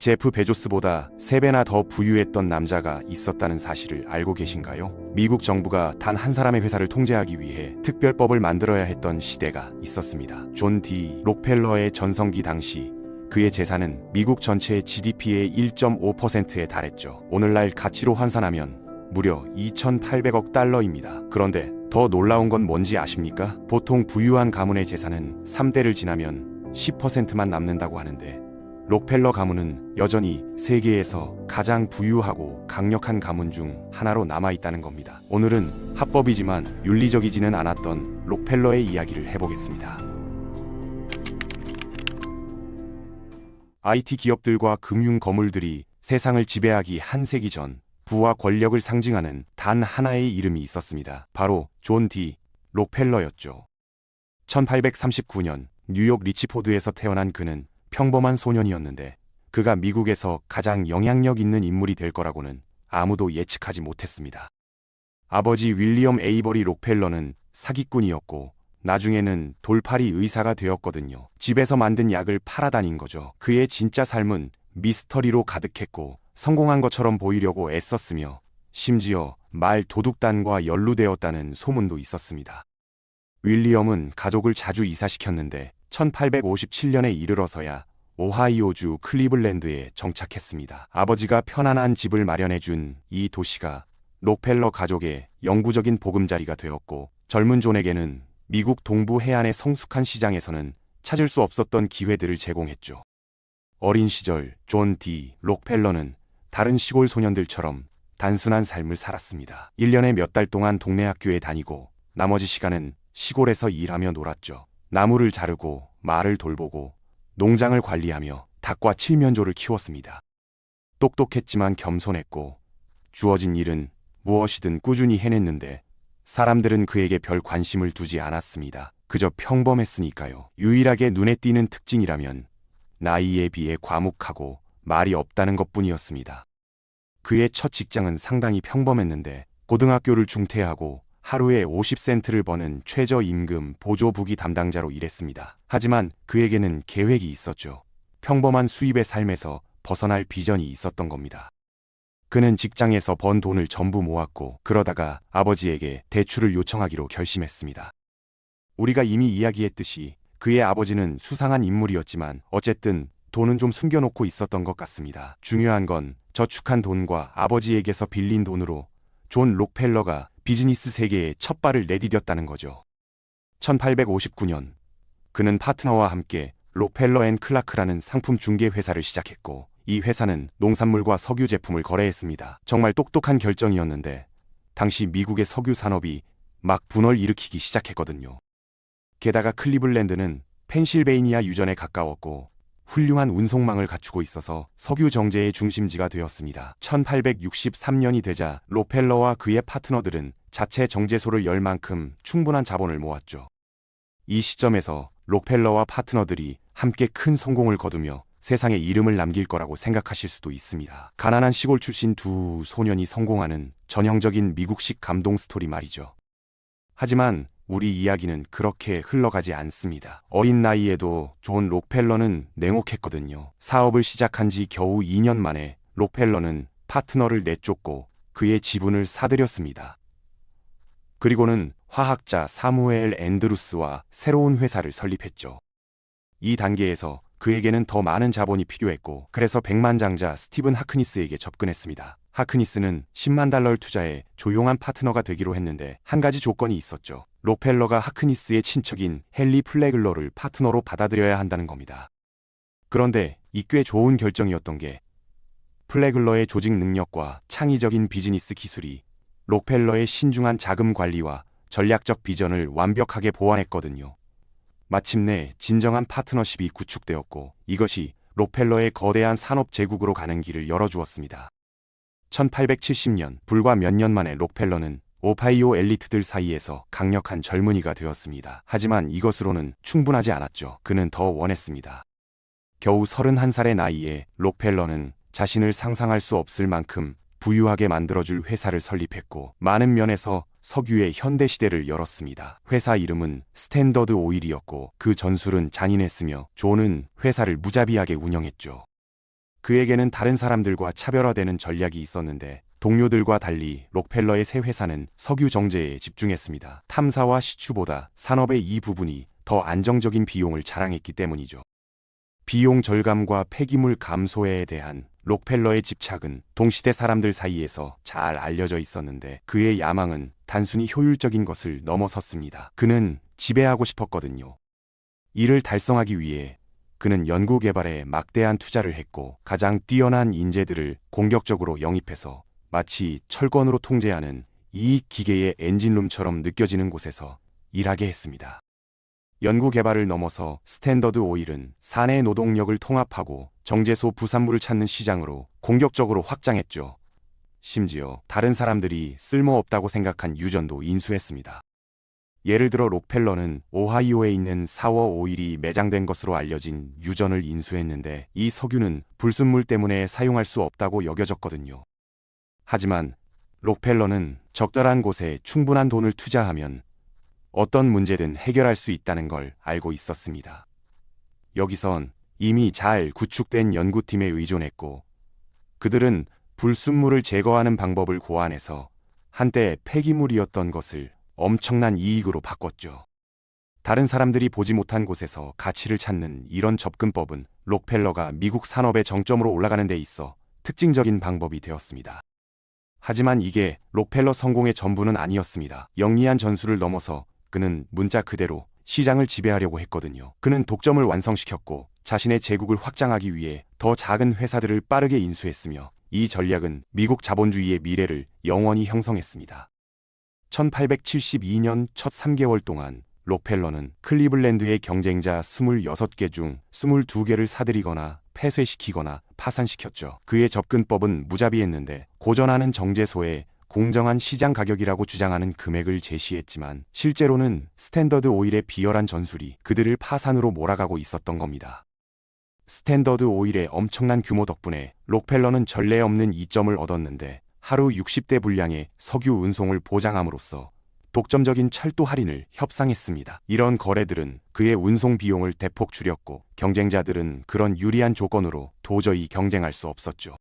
제프 베조스보다 3배나 더 부유했던 남자가 있었다는 사실을 알고 계신가요? 미국 정부가 단 한 사람의 회사를 통제하기 위해 특별법을 만들어야 했던 시대가 있었습니다. 존 D. 록펠러의 전성기 당시 그의 재산은 미국 전체의 GDP의 1.5%에 달했죠. 오늘날 가치로 환산하면 무려 2,800억 달러입니다. 그런데 더 놀라운 건 뭔지 아십니까? 보통 부유한 가문의 재산은 3대를 지나면 10%만 남는다고 하는데 록펠러 가문은 여전히 세계에서 가장 부유하고 강력한 가문 중 하나로 남아있다는 겁니다. 오늘은 합법이지만 윤리적이지는 않았던 록펠러의 이야기를 해보겠습니다. IT 기업들과 금융 거물들이 세상을 지배하기 한 세기 전 부와 권력을 상징하는 단 하나의 이름이 있었습니다. 바로 존 D. 록펠러였죠. 1839년 뉴욕 리치포드에서 태어난 그는 평범한 소년이었는데 그가 미국에서 가장 영향력 있는 인물이 될 거라고는 아무도 예측하지 못했습니다. 아버지 윌리엄 에이버리 록펠러는 사기꾼이었고 나중에는 돌팔이 의사가 되었거든요. 집에서 만든 약을 팔아다닌 거죠. 그의 진짜 삶은 미스터리로 가득했고 성공한 것처럼 보이려고 애썼으며 심지어 말 도둑단과 연루되었다는 소문도 있었습니다. 윌리엄은 가족을 자주 이사시켰는데 1857년에 이르러서야 오하이오주 클리블랜드에 정착했습니다. 아버지가 편안한 집을 마련해준 이 도시가 록펠러 가족의 영구적인 보금자리가 되었고 젊은 존에게는 미국 동부 해안의 성숙한 시장에서는 찾을 수 없었던 기회들을 제공했죠. 어린 시절 존 D. 록펠러는 다른 시골 소년들처럼 단순한 삶을 살았습니다. 1년에 몇 달 동안 동네 학교에 다니고 나머지 시간은 시골에서 일하며 놀았죠. 나무를 자르고 말을 돌보고 농장을 관리하며 닭과 칠면조를 키웠습니다. 똑똑했지만 겸손했고 주어진 일은 무엇이든 꾸준히 해냈는데 사람들은 그에게 별 관심을 두지 않았습니다. 그저 평범했으니까요. 유일하게 눈에 띄는 특징이라면 나이에 비해 과묵하고 말이 없다는 것뿐이었습니다. 그의 첫 직장은 상당히 평범했는데 고등학교를 중퇴하고 하루에 50센트를 버는 최저임금 보조부기 담당자로 일했습니다. 하지만 그에게는 계획이 있었죠. 평범한 수입의 삶에서 벗어날 비전이 있었던 겁니다. 그는 직장에서 번 돈을 전부 모았고 그러다가 아버지에게 대출을 요청하기로 결심했습니다. 우리가 이미 이야기했듯이 그의 아버지는 수상한 인물이었지만 어쨌든 돈은 좀 숨겨놓고 있었던 것 같습니다. 중요한 건 저축한 돈과 아버지에게서 빌린 돈으로 존 록펠러가 비즈니스 세계에 첫 발을 내디뎠다는 거죠. 1859년 그는 파트너와 함께 록펠러 앤 클라크라는 상품 중개 회사를 시작했고 이 회사는 농산물과 석유 제품을 거래했습니다. 정말 똑똑한 결정이었는데 당시 미국의 석유 산업이 막 분을 일으키기 시작했거든요. 게다가 클리블랜드는 펜실베이니아 유전에 가까웠고 훌륭한 운송망을 갖추고 있어서 석유 정제의 중심지가 되었습니다. 1863년이 되자 록펠러와 그의 파트너들은 자체 정제소를 열 만큼 충분한 자본을 모았죠. 이 시점에서 록펠러와 파트너들이 함께 큰 성공을 거두며 세상에 이름을 남길 거라고 생각하실 수도 있습니다. 가난한 시골 출신 두 소년이 성공하는 전형적인 미국식 감동 스토리 말이죠. 하지만 우리 이야기는 그렇게 흘러가지 않습니다. 어린 나이에도 존 록펠러는 냉혹했거든요. 사업을 시작한 지 겨우 2년 만에 록펠러는 파트너를 내쫓고 그의 지분을 사들였습니다. 그리고는 화학자 사무엘 앤드루스와 새로운 회사를 설립했죠. 이 단계에서 그에게는 더 많은 자본이 필요했고 그래서 백만장자 스티븐 하크니스에게 접근했습니다. 하크니스는 10만 달러를 투자해 조용한 파트너가 되기로 했는데 한 가지 조건이 있었죠. 록펠러가 하크니스의 친척인 헨리 플래글러를 파트너로 받아들여야 한다는 겁니다. 그런데 이 꽤 좋은 결정이었던 게 플래글러의 조직 능력과 창의적인 비즈니스 기술이 록펠러의 신중한 자금 관리와 전략적 비전을 완벽하게 보완했거든요. 마침내 진정한 파트너십이 구축되었고 이것이 록펠러의 거대한 산업 제국으로 가는 길을 열어주었습니다. 1870년 불과 몇 년 만에 록펠러는 오하이오 엘리트들 사이에서 강력한 젊은이가 되었습니다. 하지만 이것으로는 충분하지 않았죠. 그는 더 원했습니다. 겨우 31살의 나이에 록펠러는 자신을 상상할 수 없을 만큼 부유하게 만들어줄 회사를 설립했고 많은 면에서 석유의 현대시대를 열었습니다. 회사 이름은 스탠더드 오일이었고 그 전술은 잔인했으며 존은 회사를 무자비하게 운영했죠. 그에게는 다른 사람들과 차별화되는 전략이 있었는데 동료들과 달리 록펠러의 새 회사는 석유 정제에 집중했습니다. 탐사와 시추보다 산업의 이 부분이 더 안정적인 비용을 자랑했기 때문이죠. 비용 절감과 폐기물 감소에 대한 록펠러의 집착은 동시대 사람들 사이에서 잘 알려져 있었는데 그의 야망은 단순히 효율적인 것을 넘어섰습니다. 그는 지배하고 싶었거든요. 이를 달성하기 위해 그는 연구개발에 막대한 투자를 했고 가장 뛰어난 인재들을 공격적으로 영입해서 마치 철권으로 통제하는 이 기계의 엔진룸처럼 느껴지는 곳에서 일하게 했습니다. 연구개발을 넘어서 스탠더드 오일은 사내 노동력을 통합하고 정제소 부산물을 찾는 시장으로 공격적으로 확장했죠. 심지어 다른 사람들이 쓸모없다고 생각한 유전도 인수했습니다. 예를 들어 록펠러는 오하이오에 있는 사워 오일이 매장된 것으로 알려진 유전을 인수했는데 이 석유는 불순물 때문에 사용할 수 없다고 여겨졌거든요. 하지만 록펠러는 적절한 곳에 충분한 돈을 투자하면 어떤 문제든 해결할 수 있다는 걸 알고 있었습니다. 여기선 이미 잘 구축된 연구팀에 의존했고 그들은 불순물을 제거하는 방법을 고안해서 한때 폐기물이었던 것을 엄청난 이익으로 바꿨죠. 다른 사람들이 보지 못한 곳에서 가치를 찾는 이런 접근법은 록펠러가 미국 산업의 정점으로 올라가는 데 있어 특징적인 방법이 되었습니다. 하지만 이게 록펠러 성공의 전부는 아니었습니다. 영리한 전술을 넘어서 그는 문자 그대로 시장을 지배하려고 했거든요. 그는 독점을 완성시켰고 자신의 제국을 확장하기 위해 더 작은 회사들을 빠르게 인수했으며 이 전략은 미국 자본주의의 미래를 영원히 형성했습니다. 1872년 첫 3개월 동안 록펠러는 클리블랜드의 경쟁자 26개 중 22개를 사들이거나 폐쇄시키거나 파산시켰죠. 그의 접근법은 무자비했는데 고전하는 정제소에 공정한 시장 가격이라고 주장하는 금액을 제시했지만 실제로는 스탠더드 오일의 비열한 전술이 그들을 파산으로 몰아가고 있었던 겁니다. 스탠더드 오일의 엄청난 규모 덕분에 록펠러는 전례 없는 이점을 얻었는데 하루 60대 분량의 석유 운송을 보장함으로써 독점적인 철도 할인을 협상했습니다. 이런 거래들은 그의 운송 비용을 대폭 줄였고 경쟁자들은 그런 유리한 조건으로 도저히 경쟁할 수 없었죠.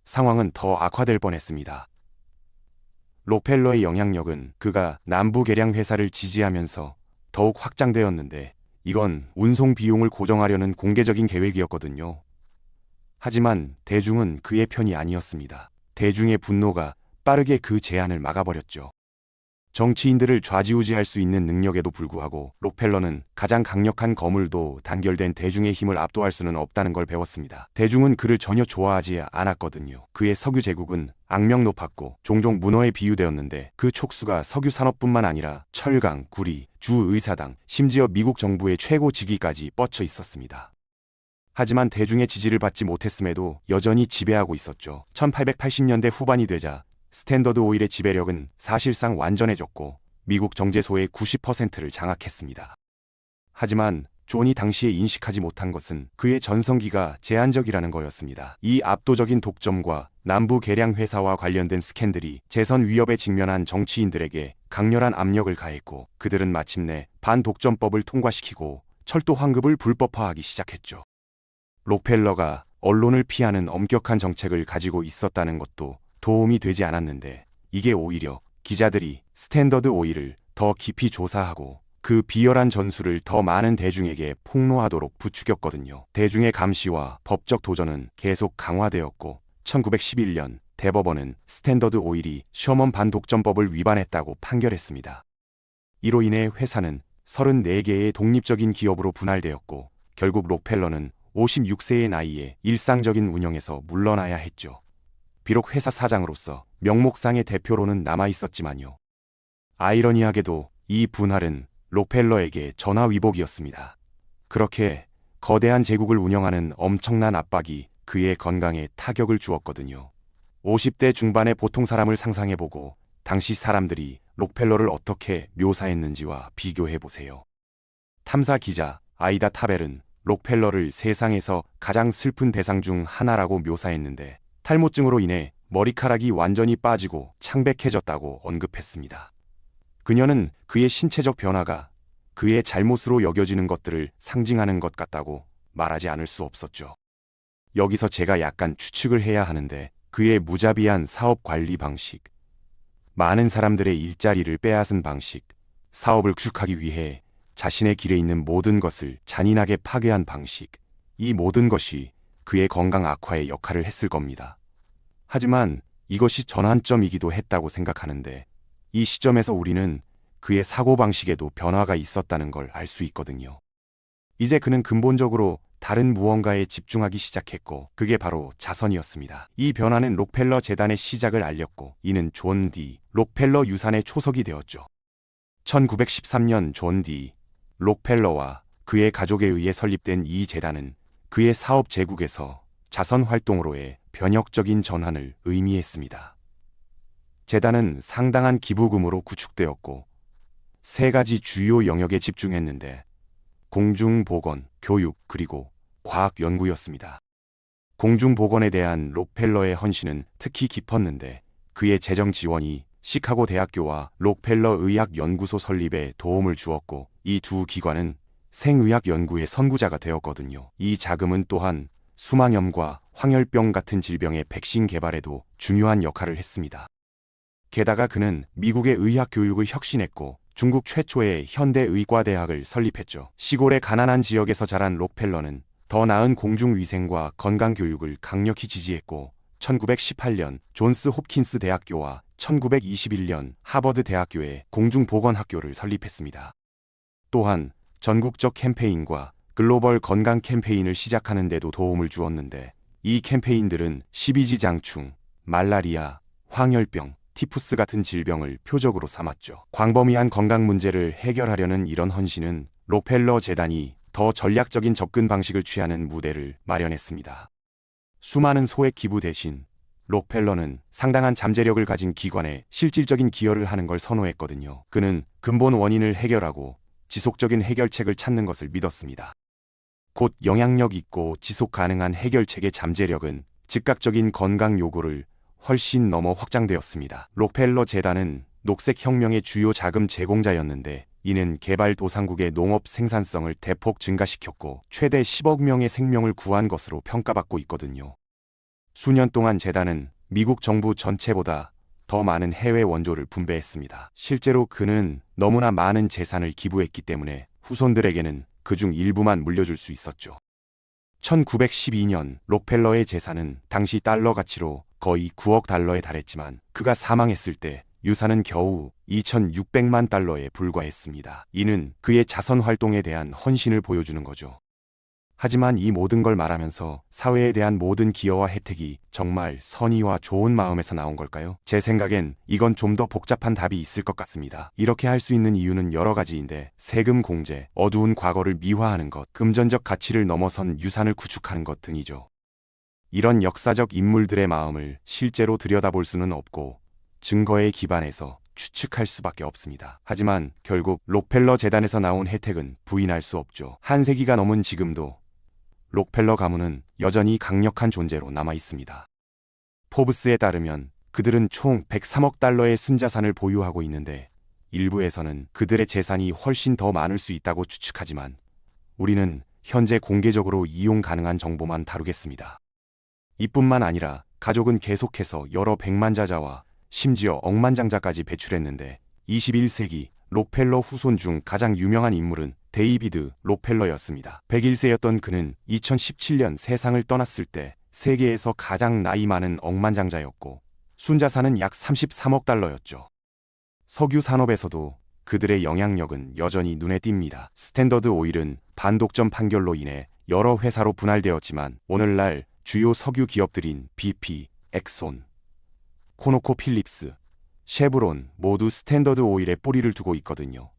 상황은 더 악화될 뻔했습니다. 록펠러의 영향력은 그가 남부 개량 회사를 지지하면서 더욱 확장되었는데 이건 운송 비용을 고정하려는 공개적인 계획이었거든요. 하지만 대중은 그의 편이 아니었습니다. 대중의 분노가 빠르게 그 제안을 막아버렸죠. 정치인들을 좌지우지할 수 있는 능력에도 불구하고 록펠러는 가장 강력한 거물도 단결된 대중의 힘을 압도할 수는 없다는 걸 배웠습니다. 대중은 그를 전혀 좋아하지 않았거든요. 그의 석유 제국은 악명 높았고 종종 문어에 비유되었는데 그 촉수가 석유 산업뿐만 아니라 철강, 구리, 주의사당, 심지어 미국 정부의 최고 직위까지 뻗쳐 있었습니다. 하지만 대중의 지지를 받지 못했음에도 여전히 지배하고 있었죠. 1880년대 후반이 되자 스탠더드 오일의 지배력은 사실상 완전해졌고 미국 정제소의 90%를 장악했습니다. 하지만 존이 당시에 인식하지 못한 것은 그의 전성기가 제한적이라는 거였습니다. 이 압도적인 독점과 남부 개량 회사와 관련된 스캔들이 재선 위협에 직면한 정치인들에게 강렬한 압력을 가했고 그들은 마침내 반독점법을 통과시키고 철도 환급을 불법화하기 시작했죠. 록펠러가 언론을 피하는 엄격한 정책을 가지고 있었다는 것도 도움이 되지 않았는데 이게 오히려 기자들이 스탠더드 오일을 더 깊이 조사하고 그 비열한 전술을 더 많은 대중에게 폭로하도록 부추겼거든요. 대중의 감시와 법적 도전은 계속 강화되었고 1911년 대법원은 스탠더드 오일이 셔먼 반독점법을 위반했다고 판결했습니다. 이로 인해 회사는 34개의 독립적인 기업으로 분할되었고 결국 록펠러는 56세의 나이에 일상적인 운영에서 물러나야 했죠. 비록 회사 사장으로서 명목상의 대표로는 남아있었지만요. 아이러니하게도 이 분할은 록펠러에게 전화위복이었습니다. 그렇게 거대한 제국을 운영하는 엄청난 압박이 그의 건강에 타격을 주었거든요. 50대 중반의 보통 사람을 상상해보고 당시 사람들이 록펠러를 어떻게 묘사했는지와 비교해보세요. 탐사 기자 아이다 타벨은 록펠러를 세상에서 가장 슬픈 대상 중 하나라고 묘사했는데 탈모증으로 인해 머리카락이 완전히 빠지고 창백해졌다고 언급했습니다. 그녀는 그의 신체적 변화가 그의 잘못으로 여겨지는 것들을 상징하는 것 같다고 말하지 않을 수 없었죠. 여기서 제가 약간 추측을 해야 하는데 그의 무자비한 사업 관리 방식, 많은 사람들의 일자리를 빼앗은 방식, 사업을 구축하기 위해 자신의 길에 있는 모든 것을 잔인하게 파괴한 방식, 이 모든 것이 그의 건강 악화에 역할을 했을 겁니다. 하지만 이것이 전환점이기도 했다고 생각하는데 이 시점에서 우리는 그의 사고방식에도 변화가 있었다는 걸 알 수 있거든요. 이제 그는 근본적으로 다른 무언가에 집중하기 시작했고 그게 바로 자선이었습니다. 이 변화는 록펠러 재단의 시작을 알렸고 이는 존 D. 록펠러 유산의 초석이 되었죠. 1913년 존 D. 록펠러와 그의 가족에 의해 설립된 이 재단은 그의 사업 제국에서 자선 활동으로의 변혁적인 전환을 의미했습니다. 재단은 상당한 기부금으로 구축되었고 세 가지 주요 영역에 집중했는데 공중보건, 교육, 그리고 과학 연구였습니다. 공중보건에 대한 록펠러의 헌신은 특히 깊었는데 그의 재정 지원이 시카고 대학교와 록펠러 의학연구소 설립에 도움을 주었고 이 두 기관은 생의학 연구의 선구자가 되었거든요. 이 자금은 또한 수망염과 황열병 같은 질병의 백신 개발에도 중요한 역할을 했습니다. 게다가 그는 미국의 의학 교육을 혁신했고 중국 최초의 현대의과대학을 설립했죠. 시골의 가난한 지역에서 자란 록펠러는 더 나은 공중위생과 건강교육을 강력히 지지했고 1918년 존스 홉킨스 대학교와 1921년 하버드 대학교의 공중보건학교를 설립했습니다. 또한 전국적 캠페인과 글로벌 건강 캠페인을 시작하는 데도 도움을 주었는데 이 캠페인들은 십이지장충, 말라리아, 황열병, 티푸스 같은 질병을 표적으로 삼았죠. 광범위한 건강 문제를 해결하려는 이런 헌신은 록펠러 재단이 더 전략적인 접근 방식을 취하는 무대를 마련했습니다. 수많은 소액 기부 대신 록펠러는 상당한 잠재력을 가진 기관에 실질적인 기여를 하는 걸 선호했거든요. 그는 근본 원인을 해결하고 지속적인 해결책을 찾는 것을 믿었습니다. 곧 영향력 있고 지속 가능한 해결책의 잠재력은 즉각적인 건강 요구를 훨씬 넘어 확장되었습니다. 록펠러 재단은 녹색혁명의 주요 자금 제공자였는데 이는 개발도상국의 농업 생산성을 대폭 증가시켰고 최대 10억 명의 생명을 구한 것으로 평가받고 있거든요. 수년 동안 재단은 미국 정부 전체보다 더 많은 해외 원조를 분배했습니다. 실제로 그는 너무나 많은 재산을 기부했기 때문에 후손들에게는 그중 일부만 물려줄 수 있었죠. 1912년 록펠러의 재산은 당시 달러 가치로 거의 9억 달러에 달했지만 그가 사망했을 때 유산은 겨우 2,600만 달러에 불과했습니다. 이는 그의 자선 활동에 대한 헌신을 보여주는 거죠. 하지만 이 모든 걸 말하면서 사회에 대한 모든 기여와 혜택이 정말 선의와 좋은 마음에서 나온 걸까요? 제 생각엔 이건 좀 더 복잡한 답이 있을 것 같습니다. 이렇게 할 수 있는 이유는 여러 가지인데 세금 공제, 어두운 과거를 미화하는 것, 금전적 가치를 넘어선 유산을 구축하는 것 등이죠. 이런 역사적 인물들의 마음을 실제로 들여다볼 수는 없고 증거에 기반해서 추측할 수밖에 없습니다. 하지만 결국 록펠러 재단에서 나온 혜택은 부인할 수 없죠. 한 세기가 넘은 지금도 록펠러 가문은 여전히 강력한 존재로 남아 있습니다. 포브스에 따르면 그들은 총 103억 달러의 순자산을 보유하고 있는데 일부에서는 그들의 재산이 훨씬 더 많을 수 있다고 추측하지만 우리는 현재 공개적으로 이용 가능한 정보만 다루겠습니다. 이뿐만 아니라 가족은 계속해서 여러 백만자자와 심지어 억만장자까지 배출했는데 21세기 록펠러 후손 중 가장 유명한 인물은 데이비드 록펠러였습니다. 101세였던 그는 2017년 세상을 떠났을 때 세계에서 가장 나이 많은 억만장자였고 순자산은 약 33억 달러였죠. 석유 산업에서도 그들의 영향력은 여전히 눈에 띕니다. 스탠더드 오일은 반독점 판결로 인해 여러 회사로 분할되었지만 오늘날 주요 석유 기업들인 BP, 엑손, 코노코필립스, 쉐브론 모두 스탠더드 오일에 뿌리를 두고 있거든요.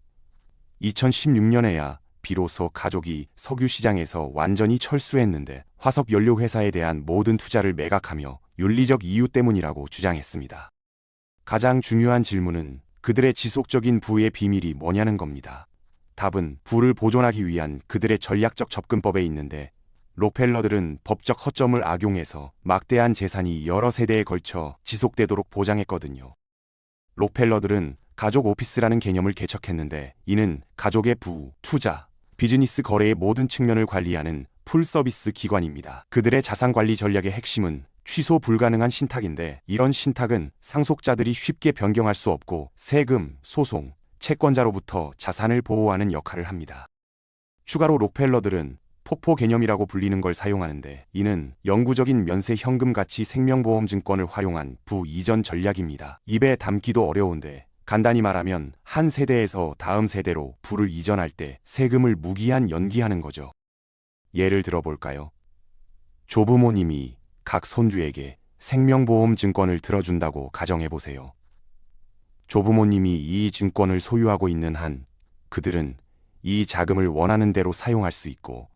2016년에야 비로소 가족이 석유 시장에서 완전히 철수했는데 화석 연료 회사에 대한 모든 투자를 매각하며 윤리적 이유 때문이라고 주장했습니다. 가장 중요한 질문은 그들의 지속적인 부의 비밀이 뭐냐는 겁니다. 답은 부를 보존하기 위한 그들의 전략적 접근법에 있는데 록펠러들은 법적 허점을 악용해서 막대한 재산이 여러 세대에 걸쳐 지속되도록 보장했거든요. 록펠러들은 가족 오피스라는 개념을 개척했는데 이는 가족의 부, 투자, 비즈니스 거래의 모든 측면을 관리하는 풀서비스 기관입니다. 그들의 자산관리 전략의 핵심은 취소 불가능한 신탁인데, 이런 신탁은 상속자들이 쉽게 변경할 수 없고 세금, 소송, 채권자로부터 자산을 보호하는 역할을 합니다. 추가로 록펠러들은 폭포 개념이라고 불리는 걸 사용하는데, 이는 영구적인 면세 현금 가치 생명보험증권을 활용한 부이전 전략입니다. 입에 담기도 어려운데 간단히 말하면 한 세대에서 다음 세대로 부를 이전할 때 세금을 무기한 연기하는 거죠. 예를 들어볼까요? 조부모님이 각 손주에게 생명보험증권을 들어준다고 가정해보세요. 조부모님이 이 증권을 소유하고 있는 한 그들은 이 자금을 원하는 대로 사용할 수 있고,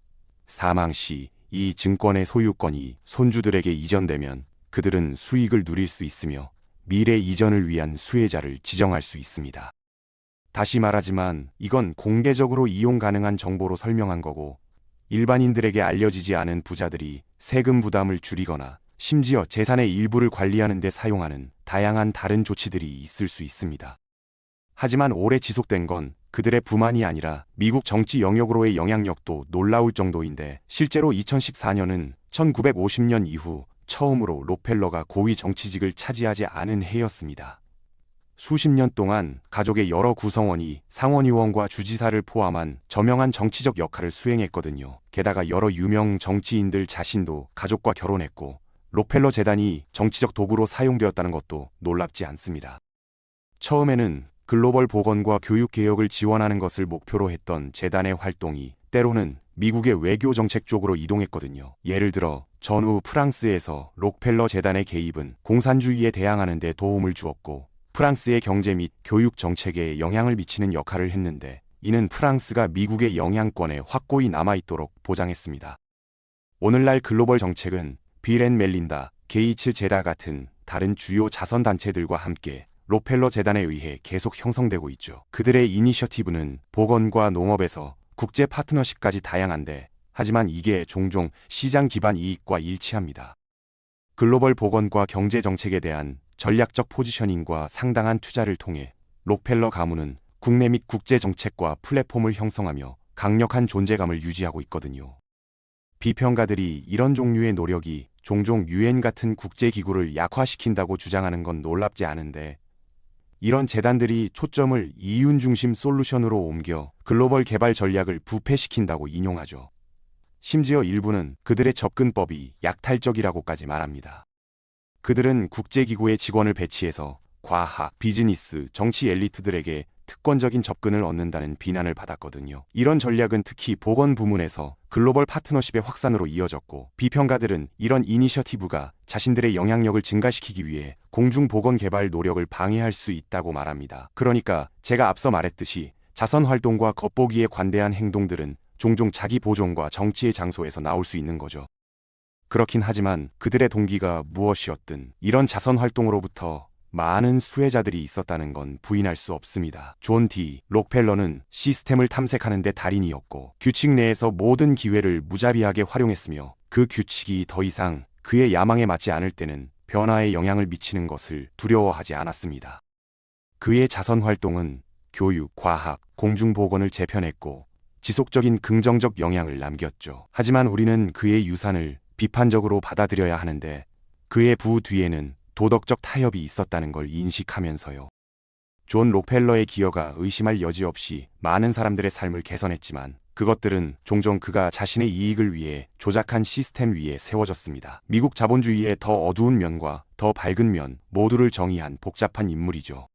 사망 시 이 증권의 소유권이 손주들에게 이전되면 그들은 수익을 누릴 수 있으며 미래 이전을 위한 수혜자를 지정할 수 있습니다. 다시 말하지만 이건 공개적으로 이용 가능한 정보로 설명한 거고, 일반인들에게 알려지지 않은 부자들이 세금 부담을 줄이거나 심지어 재산의 일부를 관리하는 데 사용하는 다양한 다른 조치들이 있을 수 있습니다. 하지만 오래 지속된 건 그들의 부만이 아니라 미국 정치 영역으로의 영향력도 놀라울 정도인데, 실제로 2014년은 1950년 이후 처음으로 록펠러가 고위 정치직을 차지하지 않은 해였습니다. 수십 년 동안 가족의 여러 구성원이 상원의원과 주지사를 포함한 저명한 정치적 역할을 수행했거든요. 게다가 여러 유명 정치인들 자신도 가족과 결혼했고, 록펠러 재단이 정치적 도구로 사용되었다는 것도 놀랍지 않습니다. 처음에는 글로벌 보건과 교육 개혁을 지원하는 것을 목표로 했던 재단의 활동이 때로는 미국의 외교 정책 쪽으로 이동했거든요. 예를 들어 전후 프랑스에서 록펠러 재단의 개입은 공산주의에 대항하는 데 도움을 주었고, 프랑스의 경제 및 교육 정책에 영향을 미치는 역할을 했는데, 이는 프랑스가 미국의 영향권에 확고히 남아있도록 보장했습니다. 오늘날 글로벌 정책은 빌 앤 멜린다 게이츠 재단 같은 다른 주요 자선단체들과 함께 록펠러 재단에 의해 계속 형성되고 있죠. 그들의 이니셔티브는 보건과 농업에서 국제 파트너십까지 다양한데, 하지만 이게 종종 시장 기반 이익과 일치합니다. 글로벌 보건과 경제 정책에 대한 전략적 포지셔닝과 상당한 투자를 통해 록펠러 가문은 국내 및 국제 정책과 플랫폼을 형성하며 강력한 존재감을 유지하고 있거든요. 비평가들이 이런 종류의 노력이 종종 유엔 같은 국제기구를 약화시킨다고 주장하는 건 놀랍지 않은데, 이런 재단들이 초점을 이윤 중심 솔루션으로 옮겨 글로벌 개발 전략을 부패시킨다고 인용하죠. 심지어 일부는 그들의 접근법이 약탈적이라고까지 말합니다. 그들은 국제기구의 직원을 배치해서 과학, 비즈니스, 정치 엘리트들에게 특권적인 접근을 얻는다는 비난을 받았거든요. 이런 전략은 특히 보건 부문에서 글로벌 파트너십의 확산으로 이어졌고, 비평가들은 이런 이니셔티브가 자신들의 영향력을 증가시키기 위해 공중보건 개발 노력을 방해할 수 있다고 말합니다. 그러니까 제가 앞서 말했듯이 자선활동과 겉보기에 관대한 행동들은 종종 자기 보존과 정치의 장소에서 나올 수 있는 거죠. 그렇긴 하지만 그들의 동기가 무엇이었든 이런 자선활동으로부터 많은 수혜자들이 있었다는 건 부인할 수 없습니다. 존 D. 록펠러는 시스템을 탐색하는 데 달인이었고, 규칙 내에서 모든 기회를 무자비하게 활용했으며, 그 규칙이 더 이상 그의 야망에 맞지 않을 때는 변화에 영향을 미치는 것을 두려워하지 않았습니다. 그의 자선활동은 교육, 과학, 공중보건을 재편했고 지속적인 긍정적 영향을 남겼죠. 하지만 우리는 그의 유산을 비판적으로 받아들여야 하는데, 그의 부 뒤에는 도덕적 타협이 있었다는 걸 인식하면서요. 존 록펠러의 기여가 의심할 여지 없이 많은 사람들의 삶을 개선했지만, 그것들은 종종 그가 자신의 이익을 위해 조작한 시스템 위에 세워졌습니다. 미국 자본주의의 더 어두운 면과 더 밝은 면 모두를 정의한 복잡한 인물이죠.